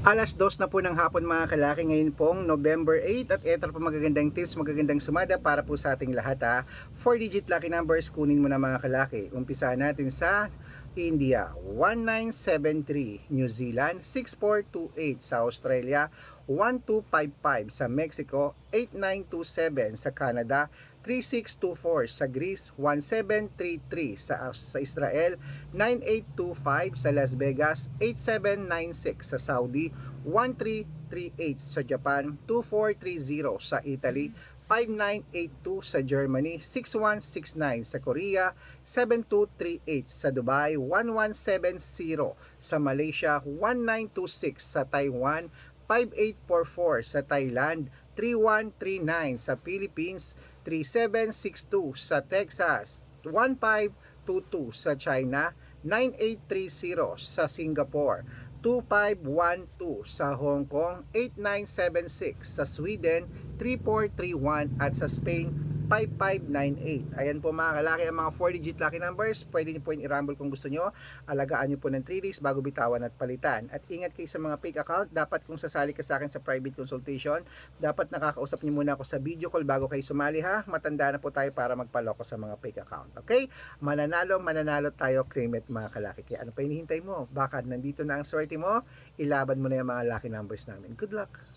Alas 2 na po ng hapon mga kalaki, ngayon pong November 8 at eto po magagandang tips, magagandang sumada para po sa ating lahat ha. 4-digit lucky numbers, kunin mo na mga kalaki. Umpisa natin sa India, 1973, New Zealand, 6428, sa Australia, 1255, sa Mexico, 8927, sa Canada, 3624, sa Greece, 1733, sa Israel, 9825, sa Las Vegas, 8796, sa Saudi, 1338, sa Japan, 2430, sa Italy, 5982, sa Germany, 6169, sa Korea, 7238, sa Dubai, 1170, sa Malaysia, 1926, sa Taiwan, 5844, sa Thailand, 3139, sa Philippines, 3762, sa Texas, 1522, sa China, 9830, sa Singapore, 2512, sa Hong Kong, 8976, sa Sweden, 3431, at sa Spain, 5598. Ayan po mga kalaki ang mga 4-digit lucky numbers. Pwede niyo po yung i-rumble kung gusto nyo. Alagaan niyo po ng 3 days bago bitawan at palitan. At ingat kayo sa mga fake account. Dapat kung sasali ka sa akin sa private consultation, dapat nakakausap niyo muna ako sa video call bago kayo sumali ha. Matanda na po tayo para magpaloko sa mga fake account. Okay? Mananalo tayo, claim it mga kalaki. Kaya ano pa hinihintay mo? Baka nandito na ang swerte mo, ilaban mo na yung mga lucky numbers namin. Good luck!